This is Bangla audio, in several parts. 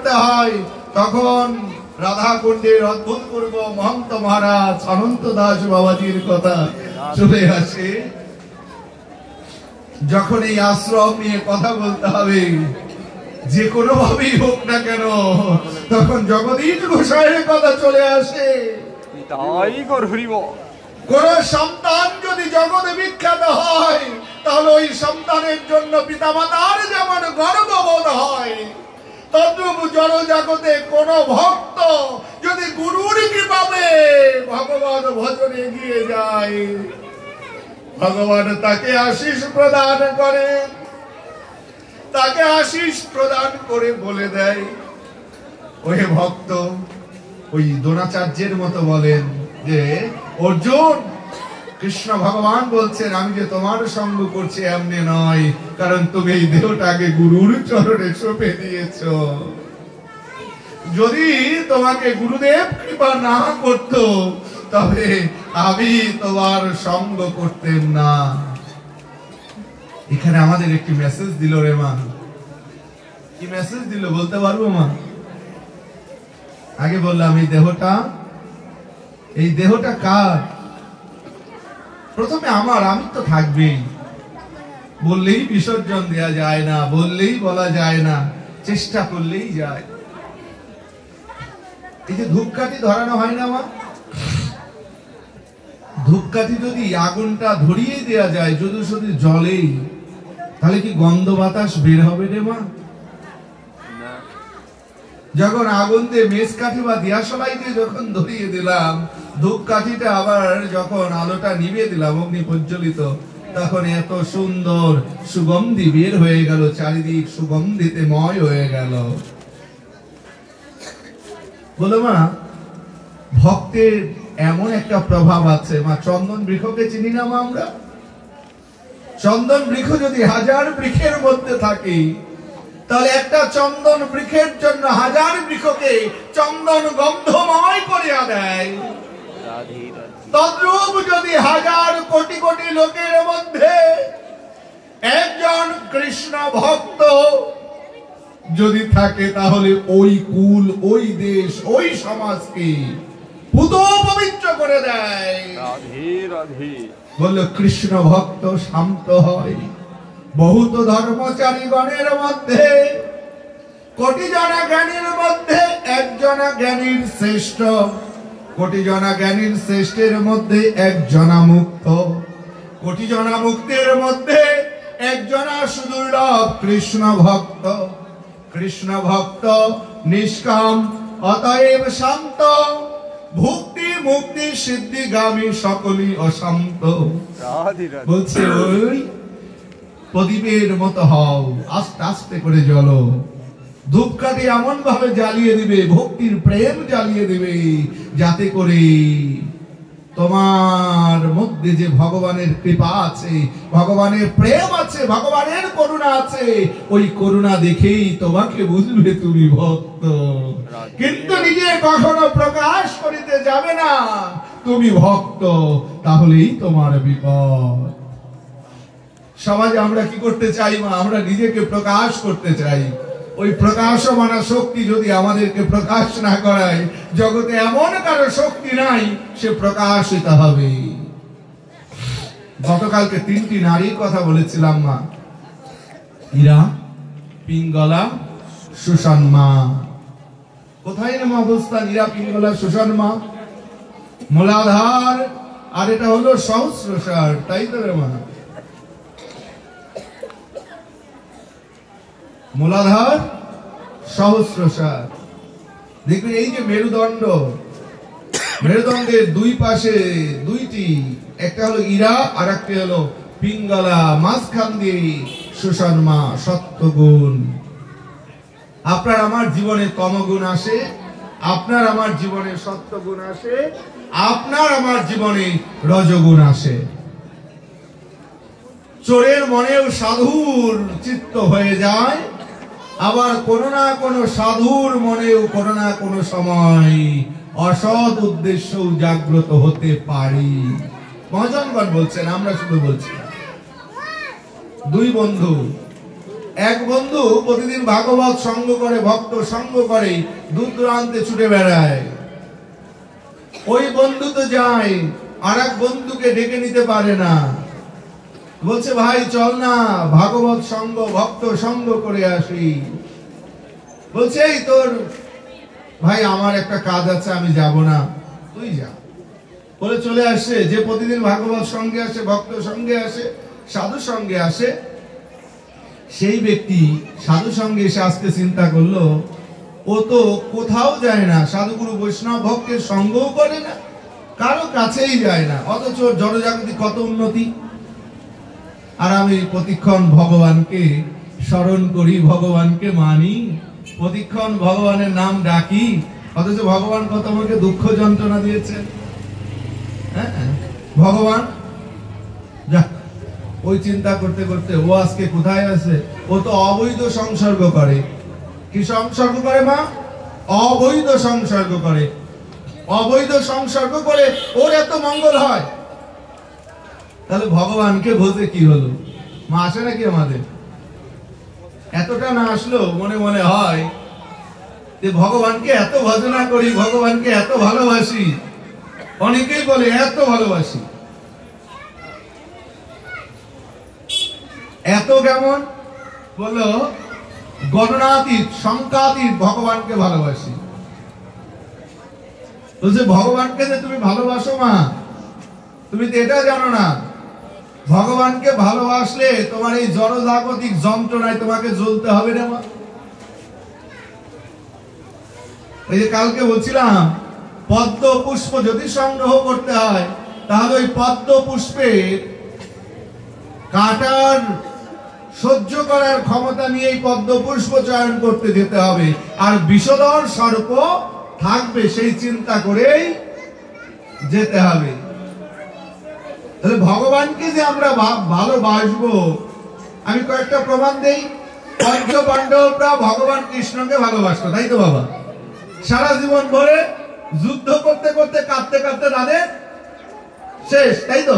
করতে হয়, তখন রাধা কুণ্ডের অদ্ভুতপূর্ব মহন্ত মহারাজ অনন্ত দাস বাবাজির কথা চলে আসে। যখন এই আশ্রম নিয়ে কথা বলতে হবে, যে কোনো ভাবেই হোক না কেন, তখন জগদীশ গোসাইয়ের কথা চলে আসে। কোন সন্তান যদি জগতে বিখ্যাত হয়, তাহলে ওই সন্তানের জন্য পিতামাতার যেমন গর্ববোধ হয়, তদ্রূপ জড়জগতে কোন ভক্ত যদি গুরুর কৃপাতে ভগবান ভজনে এগিয়ে যায়, ভগবান তাকে আশীষ প্রদান করে, তাকে আশীষ প্রদান করে বলে দেয়, ওহে ভক্ত, ওই দ্রোণাচার্যের মতো বলেন যে অর্জুন, কৃষ্ণ ভগবান বলছেন আমি যে তোমার সঙ্গ করছি এমনি নয়, কারণ তুমি এই দেহটাকে গুরুর চরণে সঁপে দিয়েছ। যদি তোমাকে গুরুদেব কৃপা না করত, তবে আমি তোমার সঙ্গ করতেন না। এখানে আমাদের একটি মেসেজ দিল রে মা। কি মেসেজ দিল বলতে পারবো মা? আগে বললাম এই দেহটা কার? প্রথমে আমার, আমি তো থাকবেই, বললেই বিসর্জন দেয়া যায় না, বললেই বলা যায় না, চেষ্টা করলেই যায়। এই যে ধূপকাঠি ধরানো হয় না মা, ধূপকাঠি যদি আগুনটা ধরিয়ে দেয়া যায় যদি শুধু জলেই, তাহলে কি গন্ধ বাতাস বের হবে রে মা? যখন আগুন দিয়ে মেষ কাঠি বা দিয়াশলাই দিয়ে যখন ধরিয়ে দিলাম, ধূপকাঠিটা আবার যখন আলোটা নিভিয়ে দিলাম অগ্নি প্রজ্বলিত, তখন এত সুন্দর সুগন্ধি বের হয়ে গেল, চারিদিক সুগন্ধিতে ময় হয়ে গেল। বলো মা, ভক্তের এমন একটা প্রভাব আছে মা। চন্দন বৃক্ষকে চিনি না মা আমরা? চন্দন বৃক্ষ যদি 1000 বৃক্ষের মধ্যে থাকে, তাহলে একটা চন্দন বৃক্ষের জন্য 1000 বৃক্ষকে চন্দন গন্ধময় করিয়া দেয়। তদ্রূপ যদি 1000 কোটি কোটি লোকের মধ্যে একজন কৃষ্ণ ভক্ত যদি থাকে, তাহলে ওই কুল, ওই দেশ, ওই সমাজকে পুত পবিত্র করে দেয়। বললো কৃষ্ণ ভক্ত শান্ত হয়। বহুত ধর্মচারী গণের মধ্যে, কোটি জনা জ্ঞানীর মধ্যে একজনা জ্ঞানীর শ্রেষ্ঠ, কোটি জনা জ্ঞানীর শ্রেষ্ঠের মধ্যে একজনা মুক্ত, কোটি জনা মুক্তের মধ্যে একজনা সুদুর্লভ কৃষ্ণ ভক্ত। কৃষ্ণ ভক্ত নিষ্কাম, অতএব শান্ত, ভক্তি মুক্তি সিদ্ধিগামী সকলই অশান্ত। বলছে ওই প্রদীপের মতো হও, আস্তে আস্তে করে জ্বলো। ধূপকাঠি এমন ভাবে জ্বালিয়ে দিবে, ভক্তির প্রেম জ্বালিয়ে দিবে, যাতে করে তোমার মধ্যে যে ভগবানের কৃপা আছে, ভগবানের প্রেম আছে, ভগবানের করুণা আছে, ওই করুণা দেখেই তোমাকে বুঝবে তুমি ভক্ত। কিন্তু নিজে কখনো প্রকাশ করিতে যাবে না তুমি ভক্ত, তাহলেই তোমার বিপদ। সমাজে আমরা কি করতে চাই মা? আমরা নিজেকে প্রকাশ করতে চাই। ওই প্রকাশমানা শক্তি যদি আমাদেরকে প্রকাশ না করায়, জগতে এমন কারো শক্তি নাই সে প্রকাশিত হবে। গতকালকে 3টি নারীর কথা বলেছিলাম মা, ইরা, পিঙ্গলা, সুষমা। কোথায় না অবস্থান ইরা, পিঙ্গলা, সুষমা? মূলাধার, আর এটা হলো সহস্রসার, তাই তো রে মা? মূলাধার, সহস্রসার। দেখবেন এই যে মেরুদণ্ড, মেরুদণ্ডের দুই পাশে দুইটি, একটা হলো ইরা আর একটা হলো পিঙ্গলা, মাঝখান দিয়ে সুষমা, সত্যগুণ। আপনার আমার জীবনে তমগুণ আসে, আপনার আমার জীবনে সত্যগুণ আসে, আপনার আমার জীবনে রজগুণ আসে। চোরের মনেও সাধুর চিত্ত হয়ে যায়, আবার কোনো না কোনো সাধুর মনেও কোনো না কোনো সময় অসৎ উদ্দেশ্য জাগ্রত হতে পারি। মহাজনগণ বলছেন, আমরা শুধু বলছি। দুই বন্ধু এক বন্ধু প্রতিদিন ভাগবত সঙ্গ করে, ভক্ত সঙ্গ করে, দূর দূরান্তে ছুটে বেড়ায়। ওই বন্ধু তো যায়, আর এক বন্ধুকে ডেকে নিতে পারে না। বলছে ভাই চল না ভাগবত সঙ্গ ভক্ত সঙ্গ করে আসি। বলছে এই তোর ভাই আমার একটা কাজ আছে, আমি যাব না, তুই যা। বলে চলে আসে। যে প্রতিদিন ভাগবত সঙ্গে আসে, ভক্ত সঙ্গে আসে, সাধু সঙ্গে আসে, সেই ব্যক্তি সাধু সঙ্গে এসে আজকে চিন্তা করলো ও তো কোথাও যায় না, সাধুগুরু বৈষ্ণব ভক্তের সঙ্গও করে না, কারো কাছেই যায় না, অথচ জড়জাগতিক কত উন্নতি। আর আমি প্রতিক্ষণ ভগবানকে স্মরণ করি, ভগবানকে মানি, প্রতিক্ষণ ভগবানের নাম ডাকি, অথচ ভগবান কত আমাকে দুঃখ যন্ত্রণা দিয়েছেন। হ্যাঁ, ভগবান যা ওই চিন্তা করতে করতে ও আজকে কোথায় আছে? ও তো অবৈধ সংসর্গ করে। কি সংসর্গ করে মা? অবৈধ সংসর্গ করে। অবৈধ সংসর্গ করে ওর এত মঙ্গল হয়, তাহলে ভগবানকে ভোজে কি হলো? মা আসে নাকি আমাদের? এতটা না আসলো মনে মনে হয় যে ভগবানকে এত ভজনা করি, ভগবানকে এত ভালোবাসি। অনেকেই বলে এত ভালোবাসি, এত কেমন? বললো গণনাতীত সংখ্যাতীত ভগবানকে ভালোবাসি। বলছে ভগবানকে যে তুমি ভালোবাসো মা, তুমি তো এটা জানো না, ভগবানকে ভালোবাসলে তোমার এই জড়জাগতিক যন্ত্রণায় তোমাকে জ্বলতে হবে না মা। এই যে কালকে বলছিলাম পদ্ম পুষ্প যদি সংগ্রহ করতে হয়, তাহলে ওই পদ্ম পুষ্পের কাঁটার সহ্য করার ক্ষমতা নিয়ে পদ্ম পুষ্প চয়ন করতে যেতে হবে, আর বিষধর সর্প থাকবে সেই চিন্তা করেই যেতে হবে। তাহলে ভগবানকে যে আমরা ভালোবাসবো, আমি কয়েকটা প্রমাণ দেই। পঞ্চ পাণ্ডবরা ভগবান কৃষ্ণকে ভালোবাসতো, তাই তো বাবা? সারা জীবন ভরে যুদ্ধ করতে করতে কাঁদতে কাঁদতে তাদের শেষ, তাই তো?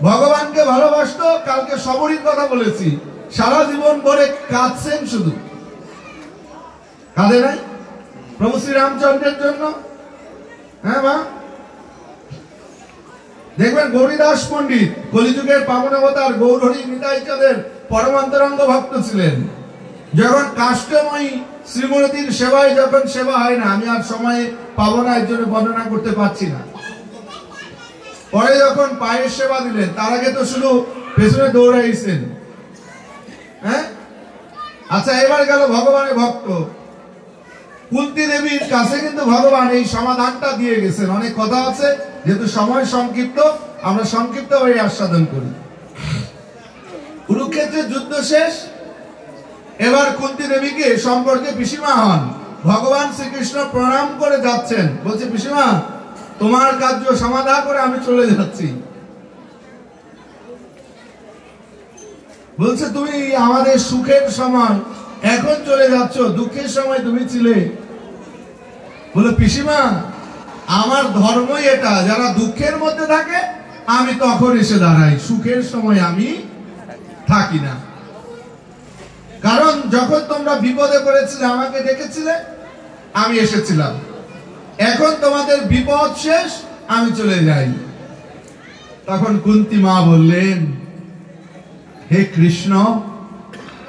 ভগবানকে ভালোবাসতো। কালকে সবরীর কথা বলেছি, সারা জীবন ভরে কাঁদছেন, শুধু কাঁদে নাই প্রভু শ্রী রামচন্দ্রের জন্য। হ্যাঁ মা, দেখবেন গৌরীদাস পণ্ডিত কলিযুগের পাবন অবতার গৌরহরি নিতাই চাঁদের পরমান্তরঙ্গ ভক্ত ছিলেন। যখন কাষ্টময়ী শ্রীমতীর সেবায় যখন সেবা হয় না, আমি আর সময়ে পাবো না, এর জন্য বর্ণনা করতে পারছি না। পরে যখন পায়ের সেবা দিলেন, তার আগে তো শুধু পেছনে দৌড়াইছেন। হ্যাঁ, আচ্ছা এবার গেল ভগবানের ভক্ত কুন্তী দেবীর কাছে, কিন্তু ভগবান এই সমাধানটা দিয়ে গেছেন। অনেক কথা আছে, যেহেতু সময় সংক্ষিপ্ত, আমরা সংক্ষিপ্ত হয়ে আস্বাদন করি। কুরুক্ষেত্রের যুদ্ধ শেষ, এবার কুন্তী দেবীকে সম্পর্কে পিসিমা হন। ভগবান শ্রীকৃষ্ণ প্রণাম করে যাচ্ছেন, বলছে পিসিমা তোমার কার্য সমাধান করে আমি চলে যাচ্ছি। বলছে তুমি আমাদের সুখের সময় এখন চলে যাচ্ছ, দুঃখের সময় তুমি ছিলে। বলে পিসিমা আমার ধর্মই এটা, যারা দুঃখের মধ্যে থাকে আমি তখন এসে দাঁড়াই, সুখের সময় আমি থাকি না। কারণ যখন তোমরা বিপদে পড়েছিলে আমাকে ডেকেছিলে, আমি এসেছিলাম। এখন তোমাদের বিপদ শেষ, আমি চলে যাই। তখন কুন্তী মা বললেন, হে কৃষ্ণ,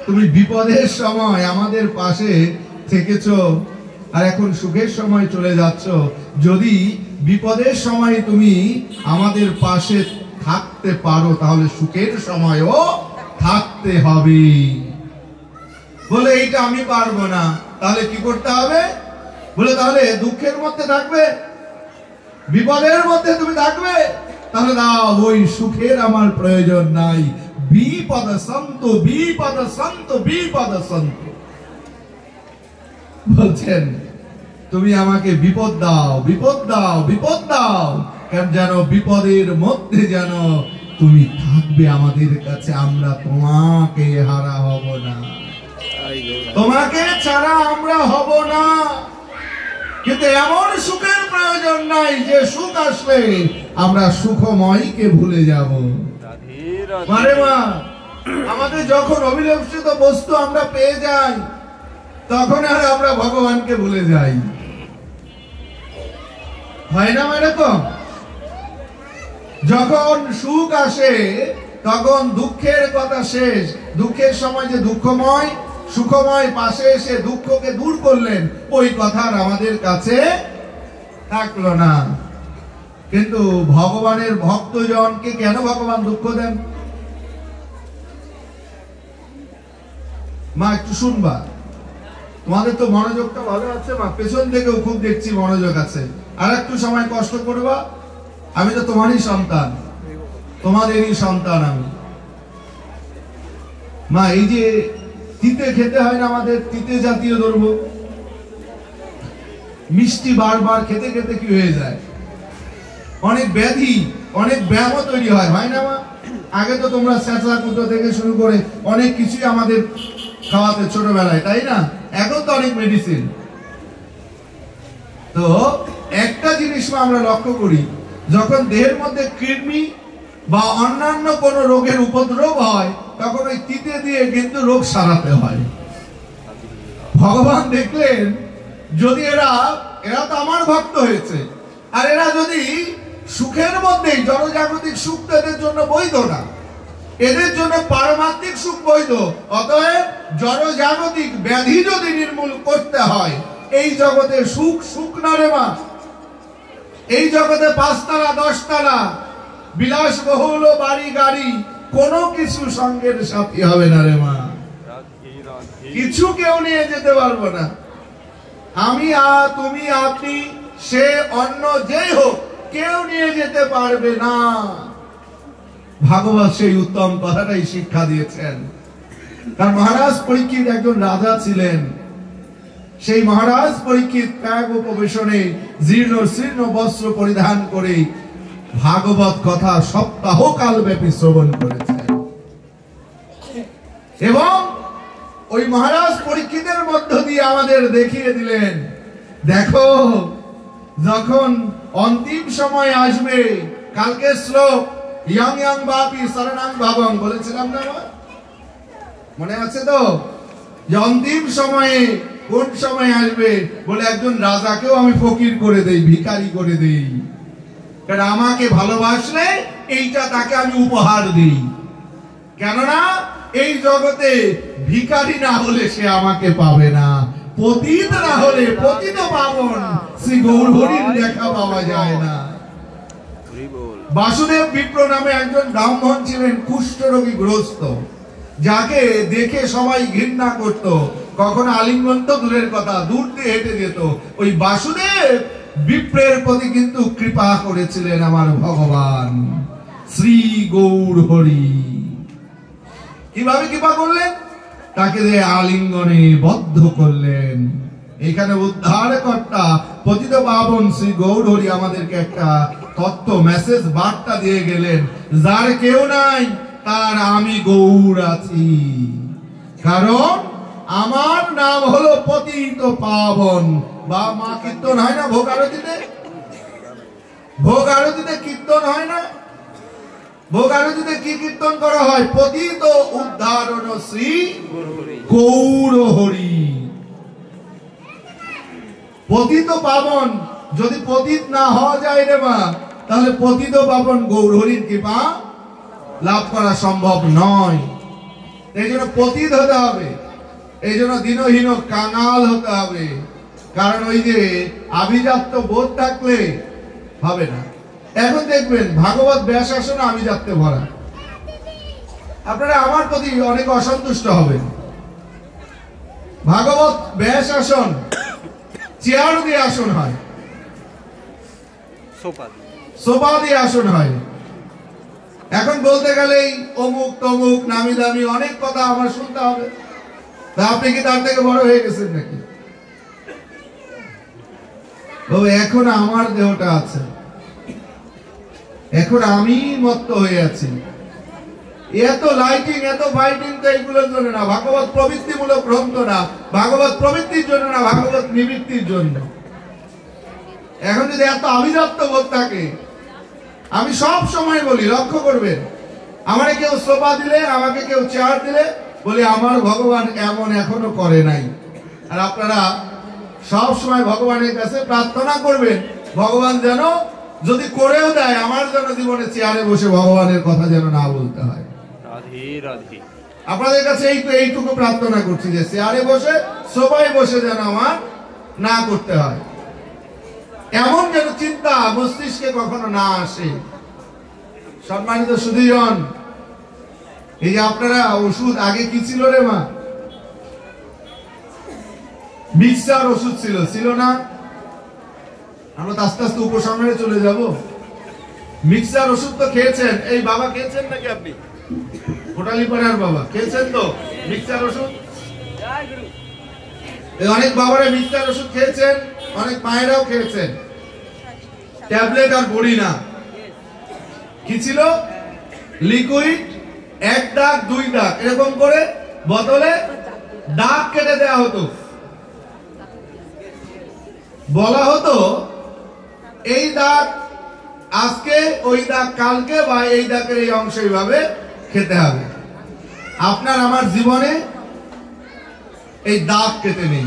তুমি বিপদের সময় আমাদের পাশে থেকেছ, আর এখন সুখের সময় চলে যাচ্ছ। যদি বিপদের সময় তুমি আমাদের পাশে থাকতে পারো, তাহলে সুখের সময়ও থাকতে হবে। বলে এইটা আমি পারবো না, তাহলে কি করতে হবে? বলে তাহলে দুঃখের মধ্যে থাকবে, বিপদের মধ্যে তুমি থাকবে, তাহলে না, ওই সুখের আমার প্রয়োজন নাই। বিপদ সন্ত, বিপদ সন্ত, বিপদ সন্ত বলছেন, তুমি আমাকে বিপদ দাও, বিপদ দাও, বিপদ দাও, কেন যেন বিপদের মধ্যে যেন তুমি থাকবে আমাদের কাছে, আমরা তোমাকে হারা হব না, তোমাকে ছাড়া আমরা হব না। কিন্তু এমন সুখের প্রয়োজন নাই যে সুখ আসলে আমরা সুখময়কে ভুলে যাব। মারে মা, আমাদের যখন অভিলষিত বস্তু আমরা পেয়ে যাই, তখন আর আমরা ভগবানকে ভুলে যাই। হয় না এরকম? যখন সুখ আসে তখন দুঃখের কথা শেষ। দুঃখের সময় যে দুঃখময় সুখময় পাশে এসে দুঃখকে দূর করলেন, ওই কথা আর আমাদের কাছে থাকলো না। কিন্তু ভগবানের ভক্তজনকে কেন ভগবান দুঃখ দেন? মা একটু শুনবা, তোমাদের তো মনোযোগটা ভালো আছে মা, পেছন থেকেও খুব দেখছি মনোযোগ আছে। আর একটু সময় কষ্ট করবা, আমি তো তোমারই সন্তান, তোমাদেরই সন্তান আমি। মা এই যে তিতে খেতে হয় না আমাদের, তিতে জাতীয় দ্রব্য, মিষ্টি বারবার খেতে খেতে কি হয়ে যায়, অনেক ব্যাধি অনেক ব্যায়াম তৈরি হয়, হয় না মা? আগে তো তোমরা চেঁচা কুটো থেকে শুরু করে অনেক কিছুই আমাদের খাওয়াতে ছোটবেলায়, তাই না? এখন তো অনেক মেডিসিন। তো একটা জিনিস আমরা লক্ষ্য করি, যখন দেহের মধ্যে কৃমি বা অন্যান্য কোন রোগের উপদ্রব হয়, তখন ওই তিতে দিয়ে কিন্তু রোগ সারাতে হয়। ভগবান দেখলেন যদি এরা তো আমার ভক্ত হয়েছে, আর এরা যদি সুখের মধ্যেই, জনজাগতিক সুখ এদের জন্য বৈধ না, এদের জন্য পারমাত্মিক সুখ বৈধ, অতএব জনজাগতিক ব্যাধি যদি নির্মূল করতে হয়, এই জগতে সুখ সুখ না রে মা। এই জগতে 5 তলা 10 তলা বিলাসবহুল বাড়ি গাড়ি কোনো কিছু সঙ্গের সাথী হবে না রে মা। কিছু কেউ নিয়ে যেতে পারবো না। আমি তুমি আপনি সে অন্য যেই হোক, কেউ নিয়ে যেতে পারবে না। ভাগবত সেই উত্তম কথাটাই শিক্ষা দিয়েছেন। কারণ মহারাজ পরীক্ষিত একজন রাজা ছিলেন। সেই মহারাজ পরীক্ষিত ত্যাগ উপবেশনে জীর্ণ শীর্ণ বস্ত্র পরিধান করে ভাগবত কথা সপ্তাহকাল ব্যাপী শ্রবণ করেছেন। এবং ওই মহারাজ পরীক্ষিতের মধ্য দিয়ে আমাদের দেখিয়ে দিলেন, দেখো যখন অন্তিম সময় আসবে, কালকে শ্লোক ইয়ং ইয়ং বাপি শরণাং ভাবং বলেছিলাম না, মনে আছে তো? যে অন্তিম সময়ে কোন সময় আসবে, বলে একজন রাজাকেও আমি ফকির করে দেই, ভিখারি করে দেই, কারণ আমাকে ভালোবাসলে এইটা তাকে আমি উপহার দিই। কেননা এই জগতে ভিখারি না হলে সে আমাকে পাবে না, পতিত না হলে পতিত পাবন শ্রী গৌর হরির দেখা পাওয়া যায় না। বাসুদেব বিপ্র নামে একজন ব্রাহ্মণ ছিলেন, কুষ্ঠরোগী গ্রস্ত, যাকে দেখে সবাই ঘৃণা করত, কখনো আলিঙ্গন তো দূরের কথা, দূর দিয়ে হেঁটে যেত। ওই বাসুদেব বিপ্রের প্রতি কিন্তু কৃপা করেছিলেন আমার ভগবান শ্রী গৌর হরি। কিভাবে কৃপা করলেন? তাকে দিয়ে আলিঙ্গনে বদ্ধ করলেন। এখানে উদ্ধারকর্তা পতিত পাবন শ্রী গৌর হরি আমাদেরকে একটা তত্ত্ব মেসেজ বার্তা দিয়ে গেলেন, যার কেউ নাই তার আমি গৌর আছি। কারণ আমার নাম হলো পতিত পাবন। বা মা কীর্তন হয় না ভোগ আরতিতে? ভোগ আরতিতে কীর্তন হয় না? ভোগ আরতিতে কি কীর্তন করা হয়? পতিত উদ্ধারণ শ্রী গৌর হরি। পতিত পাবন, যদি পতিত না হওয়া যায় রে মা, তাহলে পতিত পাবন গৌর হরির কৃপা লাভ করা সম্ভব নয়। এই জন্য পতিত হতে হবে, এই জন্য দিনহীন কাঙাল হতে হবে। কারণ ওই যে আভিজাত্য বোধ থাকলে হবে না। এখন দেখবেন ভাগবত ব্যাসাসন আভিজাত্যে ভরা। আপনারা আমার প্রতি অনেক অসন্তুষ্ট হবেন। ভাগবত ব্যাসাসন চেয়ার দিয়ে আসন হয়, সোফা দিয়ে আসন হয়। এখন বলতে গেলেই অমুক তমুক নামি দামি অনেক কথা আমার শুনতে হবে। তা আপনি কি তার থেকে বড় হয়ে গেছেন নাকি? এখন আমার দেহটা আছে, এখন আমি মত্ত হয়ে আছি। এত লাইটিং এত ফাইটিং তো এইগুলোর জন্য না। ভাগবত প্রবৃত্তিমূলক গ্রন্থ না, ভাগবত প্রবৃত্তির জন্য না, ভাগবত নিবৃত্তির জন্য। এখন যদি এত আভিজাত্য বোধ থাকে, আমি সব সময় বলি, লক্ষ্য করবেন, আমাকে কেউ সোফা দিলে, আমাকে কেউ চেয়ার দিলে বলি আমার ভগবান এমন এখনো করে নাই। আর আপনারা সব সময় ভগবানের কাছে প্রার্থনা করবেন ভগবান যেন যদি করেও দেয় আমার যেন জীবনে চেয়ারে বসে ভগবানের কথা যেন না বলতে হয়। রাধে রাধে। আপনাদের কাছে এইটুকু প্রার্থনা করছি যে চেয়ারে বসে সবাই বসে যেন আমার না করতে হয়, এমন যেন চিন্তা মস্তিষ্কে কখনো না আসে। সম্মানিত সুধীজন, এই যে আপনারা ওষুধ আগে কি ছিল রে মা? মিক্সার ওষুধ ছিল না? আমরা তো আস্তে আস্তে উপসংহারে চলে যাব। মিক্সার ওষুধ তো খেয়েছেন, এই বাবা খেয়েছেন নাকি আপনি? কোটালীপাড়ার বাবা খেয়েছেন তো মিক্সার ওষুধ? অনেক বাবারা মিক্সার ওষুধ খেয়েছেন, অনেক মায়েরাও খেয়েছেন। ট্যাবলেট আর বড়ি না, কি ছিল? লিকুইড, 1 দাগ 2 দাগ এরকম করে বোতলে দাগ কেটে দেওয়া হতো। বলা হতো এই দাগ আজকে, ওই দাগ কালকে, বা এই দাগের এই অংশ এইভাবে খেতে হবে। আপনার আমার জীবনে এই দাগ কেটে নেই।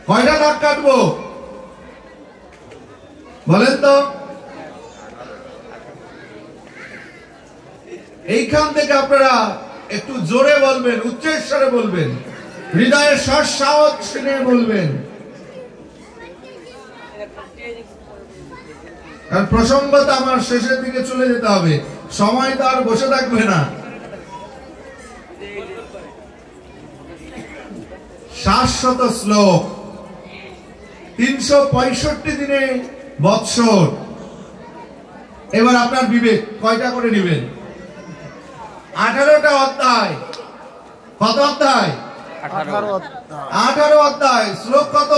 কয়টা দাগ কাটবো বলেন তো? এইখান থেকে আপনারা একটু জোরে বলবেন, উচ্চস্বরে বলবেন, হৃদয়ের সাহস শুনে বলবেন। আর প্রসঙ্গত আমার শেষের দিকে চলে যেতে হবে, সময় তো আর বসে থাকবে না। শাশ্বত শ্লোক, 365 দিনে বৎসর। এবার আপনার বিবেক কয়টা করে নেবেন? 18টা অধ্যায়। কত অধ্যায়? 18 অধ্যায়। শ্লোক কত?